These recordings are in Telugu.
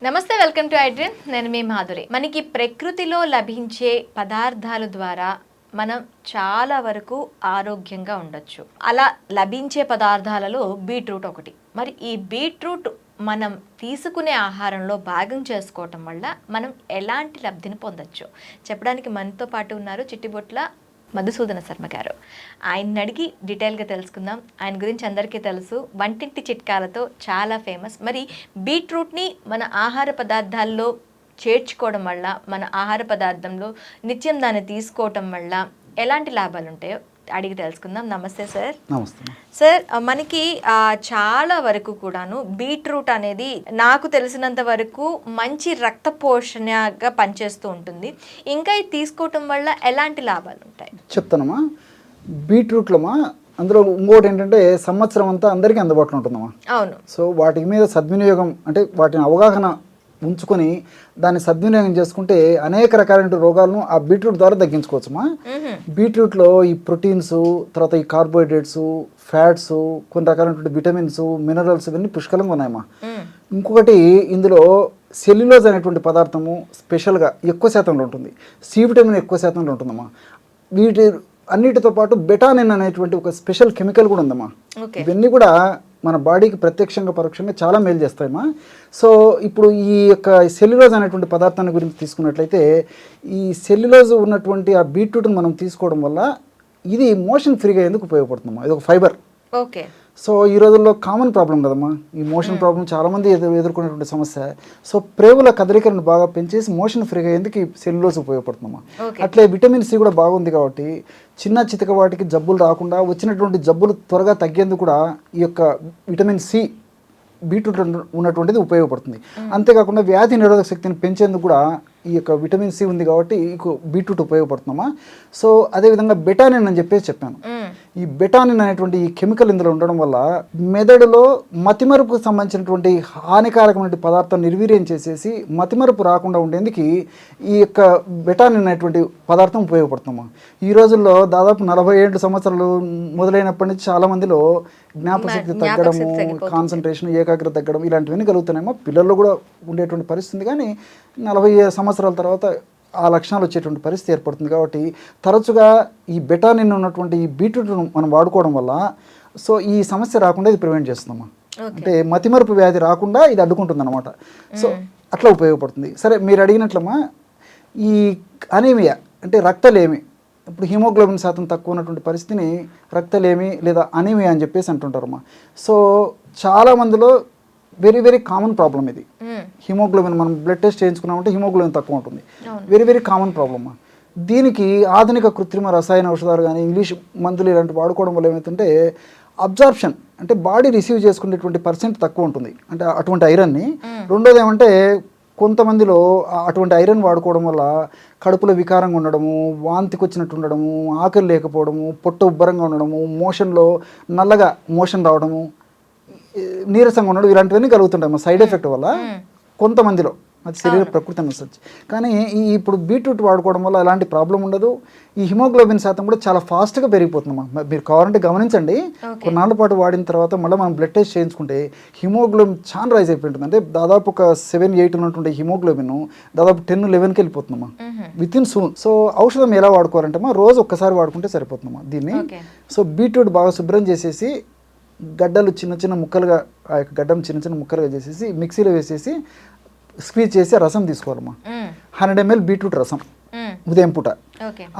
నమస్తే, వెల్కమ్ టు ఐడ్రీమ్. నేను మీ మాధురి. మనకి ప్రకృతిలో లభించే పదార్థాల ద్వారా మనం చాలా వరకు ఆరోగ్యంగా ఉండొచ్చు. అలా లభించే పదార్థాలలో బీట్రూట్ ఒకటి. మరి ఈ బీట్రూట్ మనం తీసుకునే ఆహారంలో భాగం చేసుకోవటం వల్ల మనం ఎలాంటి లబ్ధిని పొందొచ్చు చెప్పడానికి మనతో పాటు ఉన్నారు చిట్టిబొట్ల మధుసూదన శర్మ గారు. ఆయన్ని అడిగి డీటెయిల్గా తెలుసుకుందాం. ఆయన గురించి అందరికీ తెలుసు, వంటింటి చిట్కాలతో చాలా ఫేమస్. మరి బీట్రూట్ని మన ఆహార పదార్థాల్లో చేర్చుకోవడం వల్ల, మన ఆహార పదార్థంలో నిత్యం దాన్ని తీసుకోవటం వల్ల ఎలాంటి లాభాలు ఉంటాయో అడిగి తెలుసుకుందాం. నమస్తే సార్. నమస్తే సార్. మనకి చాలా వరకు కూడాను బీట్రూట్ అనేది నాకు తెలిసినంత వరకు మంచి రక్త పోషణగా పనిచేస్తూ ఉంటుంది. ఇంకా ఇది తీసుకోవటం వల్ల ఎలాంటి లాభాలు ఉంటాయి చెప్తానమ్మా. బీట్రూట్లమ్మా అందులో ఇంకోటి ఏంటంటే సంవత్సరం అంతా అందరికీ అందుబాటులో ఉంటుందమ్మా. అవును. సో వాటి మీద సద్వినియోగం అంటే వాటిని అవగాహన ఉంచుకొని దాన్ని సద్వినియోగం చేసుకుంటే అనేక రకాలైన రోగాలను ఆ బీట్రూట్ ద్వారా తగ్గించుకోవచ్చమ్మా. బీట్రూట్లో ఈ ప్రోటీన్స్, తర్వాత ఈ కార్బోహైడ్రేట్స్, ఫ్యాట్స్, కొన్ని రకాలైనటువంటి విటమిన్స్, మినరల్స్ ఇవన్నీ పుష్కలంగా ఉన్నాయమ్మా. ఇంకొకటి ఇందులో సెల్యులోజ్ అనేటువంటి పదార్థము స్పెషల్గా ఎక్కువ శాతంలో ఉంటుంది. సి విటమిన్ ఎక్కువ శాతంలో ఉంటుందమ్మా. వీటి అన్నిటితో పాటు బెటానిన్ అనేటువంటి ఒక స్పెషల్ కెమికల్ కూడా ఉందమ్మా. ఇవన్నీ కూడా మన బాడీకి ప్రత్యక్షంగా పరోక్షంగా చాలా మేలు చేస్తాయమ్మా. సో ఇప్పుడు ఈ యొక్క సెల్యులోజ్ అనేటువంటి పదార్థాన్ని గురించి తీసుకున్నట్లయితే ఈ సెల్యులోజ్ ఉన్నటువంటి ఆ బీట్రూట్ని మనం తీసుకోవడం వల్ల ఇది మోషన్ ఫ్రీగా ఎందుకు ఉపయోగపడుతుందమ్మా. ఇది ఒక ఫైబర్. ఓకే. సో ఈ రోజుల్లో కామన్ ప్రాబ్లం కదమ్మా ఈ మోషన్ ప్రాబ్లం, చాలామంది ఎదుర్కొనేటువంటి సమస్య. సో ప్రేవుల కదలికలను బాగా పెంచేసి మోషన్ ఫ్రీగా ఎందుకు ఈ సెల్యులోజ్ ఉపయోగపడుతుందమ్మా. అట్లే విటమిన్ సి కూడా బాగుంది కాబట్టి చిన్న చితక వాటికి జబ్బులు రాకుండా, వచ్చినటువంటి జబ్బులు త్వరగా తగ్గేందుకు కూడా ఈ యొక్క విటమిన్ సి బీట్రూట్ ఉన్నటువంటిది ఉపయోగపడుతుంది. అంతేకాకుండా వ్యాధి నిరోధక శక్తిని పెంచేందుకు కూడా ఈ యొక్క విటమిన్ సి ఉంది కాబట్టి బీట్రూట్ ఉపయోగపడుతుందమ్మా. సో అదేవిధంగా బెటానిన్ అని చెప్పేసి చెప్పాను. ఈ బెటానిన్ అనేటువంటి ఈ కెమికల్ ఇందులో ఉండడం వల్ల మెదడులో మతిమరుపుకు సంబంధించినటువంటి హానికారకమైన పదార్థాన్ని నిర్వీర్యం చేసేసి మతిమరుపు రాకుండా ఉండేందుకు ఈ యొక్క బెటానిన్ అనేటువంటి పదార్థం ఉపయోగపడుతుందమ్మా. ఈ రోజుల్లో దాదాపు 47 సంవత్సరాలు మొదలైనప్పటి నుంచి చాలా మందిలో జ్ఞాపకశక్తి తగ్గడము, కాన్సన్ట్రేషన్, ఏకాగ్రత తగ్గడం ఇలాంటివన్నీ కలుగుతున్నాయమ్మా. పిల్లల్లో కూడా ఉండేటువంటి పరిస్థితి, కానీ 40 సంవత్సరాల తర్వాత ఆ లక్షణాలు వచ్చేటువంటి పరిస్థితి ఏర్పడుతుంది. కాబట్టి తరచుగా ఈ బెటానిన్ ఉన్నటువంటి ఈ బీట్రూట్ మనం వాడుకోవడం వల్ల సో ఈ సమస్య రాకుండా ఇది ప్రివెంట్ చేస్తుందమ్మా. అంటే మతిమరుపు వ్యాధి రాకుండా ఇది అడ్డుకుంటుంది అనమాట. సో అట్లా ఉపయోగపడుతుంది. సరే, మీరు అడిగినట్లమ్మా ఈ అనీమియా అంటే రక్తలేమి, ఇప్పుడు హిమోగ్లోబిన్ శాతం తక్కువ ఉన్నటువంటి పరిస్థితిని రక్తలేమి లేదా అనీమియా అని చెప్పేసి అంటుంటారమ్మా. సో చాలా మందిలో వెరీ వెరీ కామన్ ప్రాబ్లం ఇది. హిమోగ్లోబిన్ మనం బ్లడ్ టెస్ట్ చేయించుకున్నామంటే హిమోగ్లోబిన్ తక్కువ ఉంటుంది. Very very common problem. దీనికి ఆధునిక కృత్రిమ రసాయన ఔషధాలు కానీ ఇంగ్లీష్ మందులు ఇలాంటివి వాడుకోవడం వల్ల ఏమవుతుంటే అబ్జార్ప్షన్ అంటే బాడీ రిసీవ్ చేసుకునేటువంటి పర్సెంట్ తక్కువ ఉంటుంది, అంటే అటువంటి ఐరన్ని. రెండోది ఏమంటే కొంతమందిలో అటువంటి ఐరన్ వాడుకోవడం వల్ల కడుపులో వికారంగా ఉండడము, వాంతికి వచ్చినట్టు ఉండడము, ఆకలి లేకపోవడము, పొట్ట ఉబ్బరంగా ఉండడము, మోషన్లో నల్లగా మోషన్ రావడము, నీరసంగా ఉండడం ఇలాంటివన్నీ కలుగుతుంటాయి మా సైడ్ ఎఫెక్ట్ వల్ల కొంతమందిలో. అది శరీర ప్రకృతి అనుసరించి. కానీ ఇప్పుడు బీట్రూట్ వాడుకోవడం వల్ల ఎలాంటి ప్రాబ్లం ఉండదు. ఈ హిమోగ్లోబిన్ శాతం కూడా చాలా ఫాస్ట్గా పెరిగిపోతుందమ్మా. మీరు కావాలంటే గమనించండి, కొన్నాళ్ళ పాటు వాడిన తర్వాత మళ్ళీ మనం బ్లడ్ టెస్ట్ చేయించుకుంటే హిమోగ్లోబిన్ చాలా రైజ్ అయిపోయి ఉంటుంది. అంటే దాదాపు ఒక 7-8 ఉన్నటువంటి హిమోగ్లోబిన్ దాదాపు 10-11కి వెళ్ళిపోతుందమ్మా విత్ ఇన్ సూన్. సో ఔషధం ఎలా వాడుకోవాలంటే రోజు ఒక్కసారి వాడుకుంటే సరిపోతుందమ్మా దీన్ని. సో బీట్రూట్ బాగా శుభ్రం చేసేసి గడ్డలు చిన్న చిన్న ముక్కలుగా, ఆ యొక్క గడ్డం చిన్న చిన్న ముక్కలుగా చేసేసి మిక్సీలో వేసేసి స్క్వీజ్ చేసి రసం తీసుకోవాలమ్మా. 100 ml బీట్రూట్ రసం ఉదయం పూట.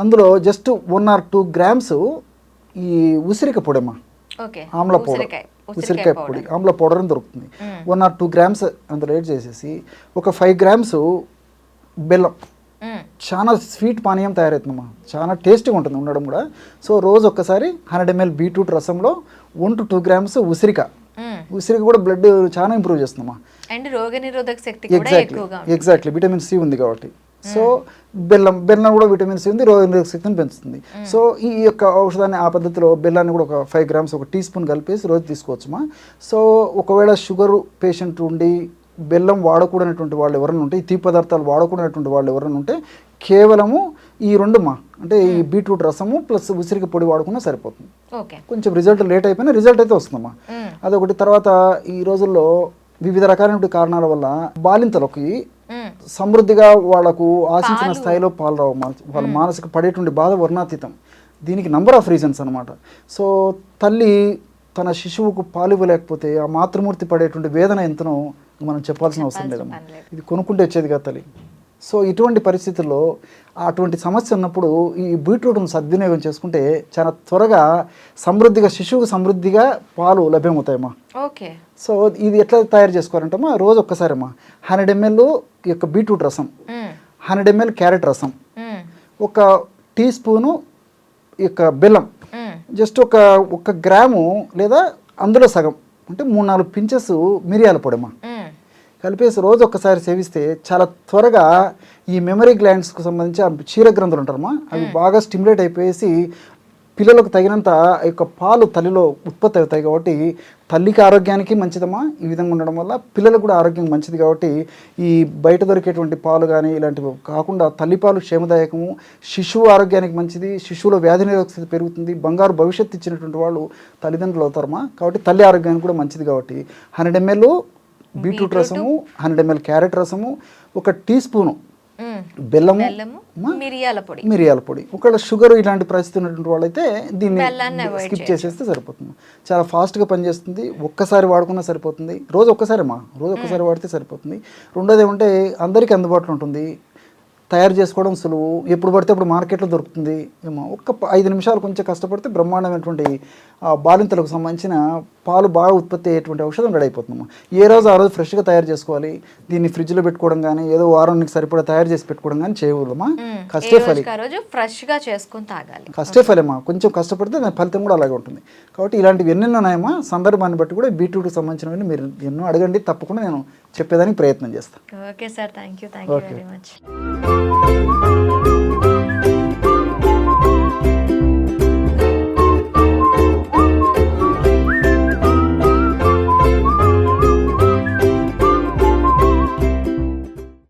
అందులో జస్ట్ 1 or 2 grams ఈ ఉసిరిక పొడి అమ్మా, ఆమ్ల పౌడర్, ఉసిరికాయ పొడి, ఆమ్ల పౌడర్ అని దొరుకుతుంది. 1 or 2 grams అందులో యాడ్ చేసేసి ఒక 5 grams బెల్లం, చాలా స్వీట్ పానీయం తయారవుతుందమ్మా. చాలా టేస్టీగా ఉంటుంది ఉండడం కూడా. సో రోజు ఒక్కసారి 100 ml బీట్రూట్ రసంలో 1 to 2 grams ఉసిరిక కూడా బ్లడ్ చాలా ఇంప్రూవ్ చేస్తుందమ్మా. ఎగ్జాక్ట్లీ విటమిన్ సి ఉంది కాబట్టి. సో బెల్లం కూడా విటమిన్ సి ఉంది, రోగనిరోధక శక్తిని పెంచుతుంది. సో ఈ యొక్క ఔషధాన్ని ఆ పద్ధతిలో బెల్లాన్ని కూడా ఒక 5 grams 1 teaspoon కలిపేసి రోజు తీసుకోవచ్చుమా. సో ఒకవేళ షుగర్ పేషెంట్ ఉండి బెల్లం వాడకూడనటువంటి వాళ్ళు ఎవరైనా ఉంటే, ఈ తీపి పదార్థాలు వాడకూడనటువంటి వాళ్ళు ఎవరైనా ఉంటే కేవలము ఈ రెండుమా, అంటే ఈ బీట్రూట్ రసము ప్లస్ ఉసిరిక పొడి వాడుకున్నా సరిపోతుంది. కొంచెం రిజల్ట్ లేట్ అయిపోయినా రిజల్ట్ అయితే వస్తుందమ్మా. అదొకటి. తర్వాత ఈ రోజుల్లో వివిధ రకాలైన కారణాల వల్ల బాలింతలకి మ్మ్. సమృద్ధిగా వాళ్ళకు ఆశించిన స్థాయిలో పాలు రావు. వాళ్ళ మానసిక పడేటువంటి బాధ వర్ణాతీతం. దీనికి నంబర్ ఆఫ్ రీజన్స్ అనమాట. సో తల్లి తన శిశువుకు పాలు ఇవ్వలేకపోతే ఆ మాతృమూర్తి పడేటువంటి వేదన ఎంతనో మనం చెప్పాల్సిన అవసరం లేదమ్మా. ఇది కొనుక్కుంటే వచ్చేది కదా తల్లి. సో ఇటువంటి పరిస్థితుల్లో అటువంటి సమస్య ఉన్నప్పుడు ఈ బీట్రూట్ను సద్వినియోగం చేసుకుంటే చాలా త్వరగా సమృద్ధిగా శిశువుకు సమృద్ధిగా పాలు లభ్యమవుతాయమ్మా. ఓకే. సో ఇది ఎట్లా తయారు చేసుకోవాలంటమ్మా, రోజు ఒక్కసారమ్మా 100 ml యొక్క బీట్రూట్ రసం, మ్మ్. 100 ml క్యారెట్ రసం, మ్మ్. ఒక టీ స్పూను యొక్క బెల్లం, మ్మ్. జస్ట్ ఒక గ్రాము లేదా అందులో సగం అంటే 3-4 పించెస్ మిరియాల పొడమ్మా మ్మ్. కలిపేసి రోజు ఒక్కసారి సేవిస్తే చాలా త్వరగా ఈ మెమరీ గ్లాండ్స్కు సంబంధించి ఆ క్షీరగ్రంథులు ఉంటారమ్మా, అవి బాగా స్టిమ్యులేట్ అయిపోయేసి పిల్లలకు తగినంత ఈ యొక్క పాలు తల్లిలో ఉత్పత్తి అవుతాయి. కాబట్టి తల్లికి ఆరోగ్యానికి మంచిదమ్మా ఈ విధంగా ఉండడం వల్ల, పిల్లలకు కూడా ఆరోగ్యం మంచిది. కాబట్టి ఈ బయట దొరికేటువంటి పాలు కానీ ఇలాంటివి కాకుండా తల్లిపాలు క్షేమదాయకము, శిశువు ఆరోగ్యానికి మంచిది, శిశువులో వ్యాధి నిరోధక స్థితి పెరుగుతుంది, బంగారు భవిష్యత్తు ఇచ్చినటువంటి వాళ్ళు తల్లిదండ్రులు అవుతారమ్మా. కాబట్టి తల్లి ఆరోగ్యానికి కూడా మంచిది. కాబట్టి 100 ml బీట్రూట్ రసము, 100 ml క్యారెట్ రసము, ఒక టీ స్పూను మ్మ్. బెల్లము, మిరియాల పొడి. ఒకవేళ షుగర్ ఇలాంటి పరిస్థితి ఉన్నటువంటి వాళ్ళైతే దీన్ని బెల్లాన్ని avoid స్కిప్ చేసేస్తే సరిపోతుంది. చాలా ఫాస్ట్గా పనిచేస్తుంది. ఒక్కసారి వాడుకున్నా సరిపోతుంది. రోజు ఒక్కసారి వాడితే సరిపోతుంది. రెండోది ఏమంటే అందరికీ అందుబాటులో ఉంటుంది, తయారు చేసుకోవడం సులువు, ఎప్పుడు పడితే అప్పుడు మార్కెట్లో దొరుకుతుంది. ఏమో ఒక్క 5 నిమిషాలు కొంచెం కష్టపడితే బ్రహ్మాండమైనటువంటి బాలింతలకు సంబంధించిన పాలు బాగా ఉత్పత్తి అయ్యేటువంటి ఔషధం రెడీ అయిపోతుందమ్మా. ఏ రోజు ఆ రోజు ఫ్రెష్గా తయారు చేసుకోవాలి. దీన్ని ఫ్రిడ్జ్లో పెట్టుకోవడం కానీ ఏదో వారానికి సరిపడా తయారు చేసి పెట్టుకోవడం కానీ చేయకూడదమ్మా. కష్టే ఫలిమా. కొంచెం కష్టపడితే దాని ఫలితం కూడా అలాగే ఉంటుంది. కాబట్టి ఇలాంటివి ఎన్నెన్నో ఉన్నాయమ్మా. సందర్భాన్ని బట్టి కూడా బీట్రూట్కి సంబంధించినవి మీరు ఎన్నో అడగండి, తప్పకుండా నేను చెప్పేదానికి ప్రయత్నం చేస్తాను. Okay sir, thank you very much.